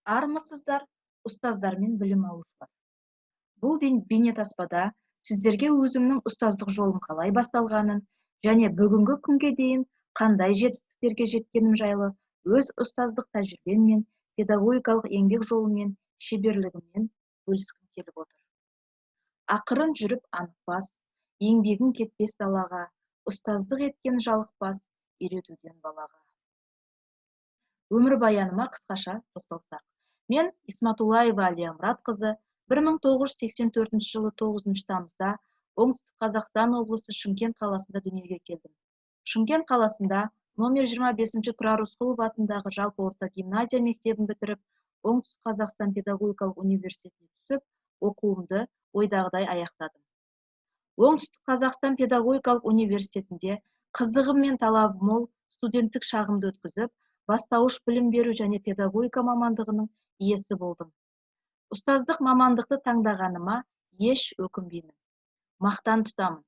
Армысыздар, ұстаздар мен білім алушылар. Бұл бейнетаспада сіздерге өзімнің ұстаздық жолым қалай басталғанын және бүгінгі күнге дейін қандай жетістіктерге жеткенім жайлы өз ұстаздық тәжірибем мен педагогикалық еңбек жолымен шеберлігіммен бөліскім келіп отыр. Ақырын жүріп анықпас, еңбегің кетпес далаға, ұстаздық еткен жалықпас, үйретуден балаға. Өмірбаяныма қысқаша тоқталсақ. Мен Исматуллаева Әлия Мұратқызы 1984 жылы 9 тамызда Оңтүстік Қазақстан облысы Шымкент қаласында дүниеге келдім. Шымкент қаласында номер 25 Тұрар Рысқұлов атындағы жалпы орта гимназия мектебін бітіріп, Оңтүстік Қазақстан педагогикалық университетіне түсіп, оқуымды ойдағыдай аяқтадым. Оңтүстік Қазақстан педагогикалық университетінде қызығым мен талабы мол студенттік шағымды өткізіп, бастауыш білім беру және педагогика мамандығының иесі болдым. Ұстаздық мамандықты таңдағаныма еш өкінбеймін. Мақтан тұтамын.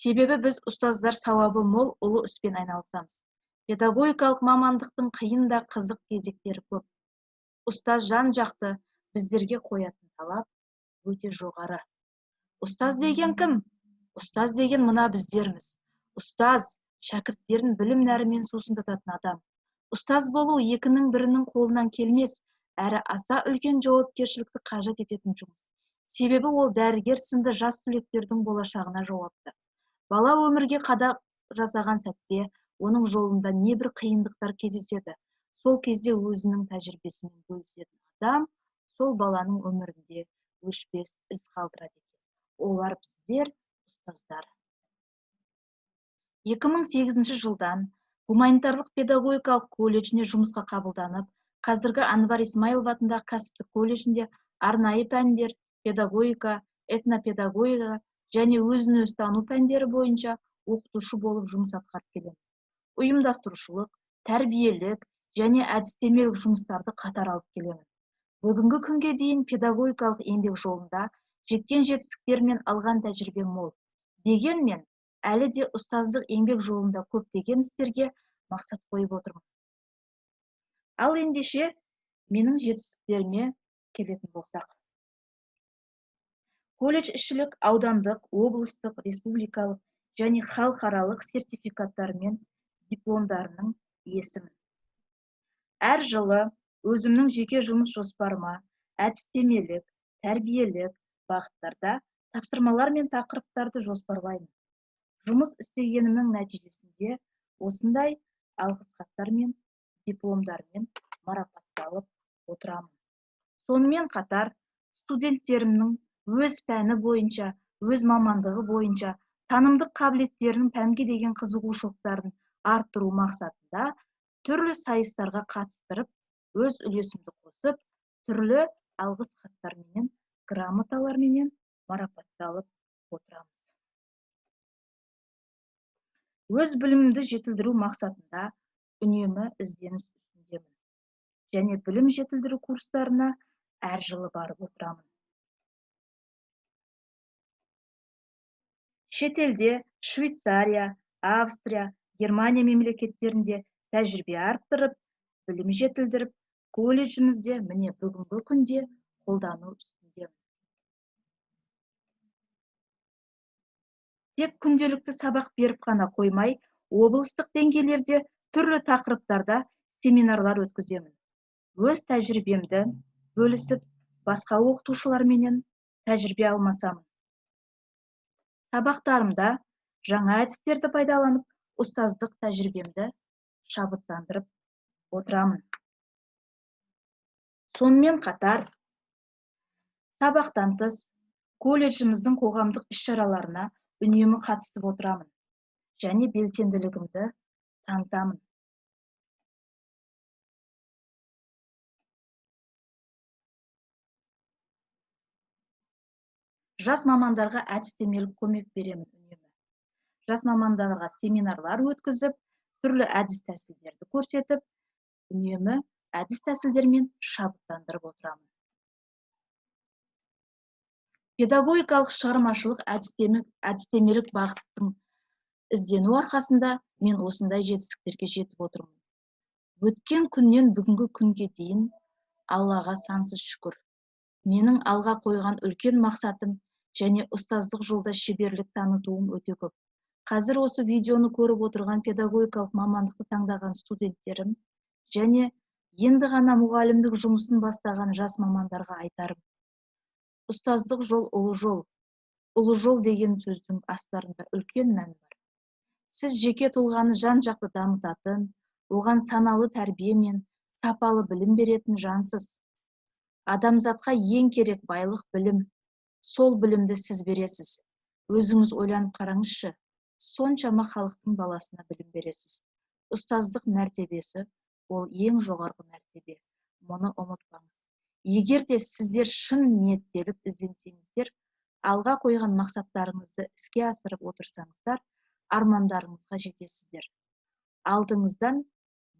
Себебі біз ұстаздар сауабы мол ұлы іспен айналысамыз. Педагогикалық мамандықтың қиын да қызық кезектері көп. Ұстаз жан жақты біздерге қоятын талап өте жоғары. Ұстаз деген кім? Ұстаз деген мына біздерміз. Ұстаз шәкірттерін білім нәрімен сусындататын адам. Ұстаз болу екінің бірінің қолынан келмес, әрі аса үлкен жауапкершілікті қажет ететін жұмыс. Себебі ол дәрігер сынды жас түлектердің болашағына жауапты. Бала өмірге қадам жасаған сәтте, оның жолында небір қиындықтар кездеседі. Сол кезде өзінің тәжірибесімен бөлісетін адам, сол баланың өмірінде өшпес із қалдырады екен. Олар біздер, ұстаздар. 2008 жылдан гуманитарлық педагогикалық колледжіне жұмысқа қабылданып, қазіргі Анвар Исмаилов атындағы кәсіптік колледжінде арнайы пәндер, педагогика, этнопедагогика және өзін-өзі тану пәндері бойынша оқытушы болып жұмыс атқарып келемін. Ұйымдастырушылық, тәрбиелік және әдістемелік жұмыстарды қатар алып келемін. Бүгінгі күнге дейін педагогикалық еңбек жолында жеткен жетістіктер мен алған тәжірибем мол. Дегенмен, әлі де ұстаздық еңбек жолында көптеген істерге мақсат қойып отырмын. Ал ендеше менің жетістіктеріме келетін болсақ. Колледж ішілік аудандық, облыстық, республикалық және халықаралық сертификаттар мен дипломдарының иесімін. Әр жылы өзімнің жеке жұмыс жоспарыма әдістемелік, тәрбиелік бағыттарда тапсырмалар мен тақырыптарды жоспарлаймын. Жұмыс істегенімнің нәтижесінде осындай алғыс хаттар мен дипломдармен марапатталып отырамын. Сонымен қатар студенттерімнің өз пәні бойынша, өз мамандығы бойынша танымдық қабілеттерінің пәнге деген қызығушылықтарын арттыру мақсатында түрлі сайыстарға қатыстырып, өз үлесімді қосып, түрлі алғыс хаттарменен, грамоталарменен марапатталып отырамыз. Өз білімімді жетілдіру мақсатында үнемі ізденіс үстіндемін. Және білім жетілдіру курстарына әр жылы барып отырамын. Шетелде Швейцария, Австрия, Германия мемлекеттерінде тәжірибе арттырып, білім жетілдіріп, колледжімізде міне бүгінгі күнде қолдану үстіндемін. Тек күнделікті сабақ беріп қана қоймай, облыстық деңгейлерде түрлі тақырыптарда семинарлар өткіземін. Өз тәжірибемді бөлісіп, басқа оқытушыларменен тәжірибе алмасамын. Сабақтарымда жаңа әдістерді пайдаланып, ұстаздық тәжірибемді шабыттандырып отырамын. Сонымен қатар, сабақтан тыс колледжіміздің қоғамдық іс-шараларына үнемі қатысып отырамын және белсенділігімді танытамын. Жас мамандарға әдістемелік көмек беремін үнемі. Жас мамандарға семинарлар өткізіп, түрлі әдіс тәсілдерді көрсетіп, үнемі әдіс тәсілдермен шабыттандырып отырамын. Педагогикалық шығармашылық әдістемелік бағыттың іздену арқасында мен осындай жетістіктерге жетіп отырмын. Өткен күннен бүгінгі күнге дейін Аллаға сансыз шүкір. Менің алға қойған үлкен мақсатым және ұстаздық жолда шеберлік танытуым өте көп. Қазір осы видеоны көріп отырған педагогикалық мамандықты таңдаған студенттерім және енді ғана мұғалімдік жұмысын бастаған жас мамандарға айтарым. Ұстаздық жол ұлы жол. Ұлы жол деген сөздің астарында үлкен мән бар. Сіз жеке тұлғаны жан-жақты дамытатын, оған саналы тәрбие мен сапалы білім беретін жансыз. Адамзатқа ең керек байлық білім. Сол білімді сіз бересіз. Өзіңіз ойланып қараңызшы, соншама халықтың баласына білім бересіз. Ұстаздық мәртебесі ол ең жоғарғы мәртебе. Мұны ұмытпаңыз. Егер де сіздер шын ниеттеліп ізденсеңіздер, алға қойған мақсаттарыңызды іске асырып отырсаңыздар, армандарыңызға жетесіздер. Алдыңыздан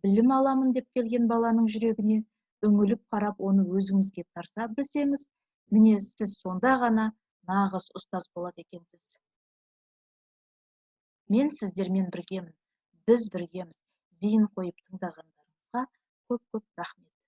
білім аламын деп келген баланың жүрегіне үңіліп қарап, оны өзіңізге тарта білсеңіз, міне сіз сонда ғана нағыз ұстаз болады екенсіз. Мен сіздермен біргемін, біз біргеміз. Зейін қойып тыңдағандарыңызға көп-көп рахмет.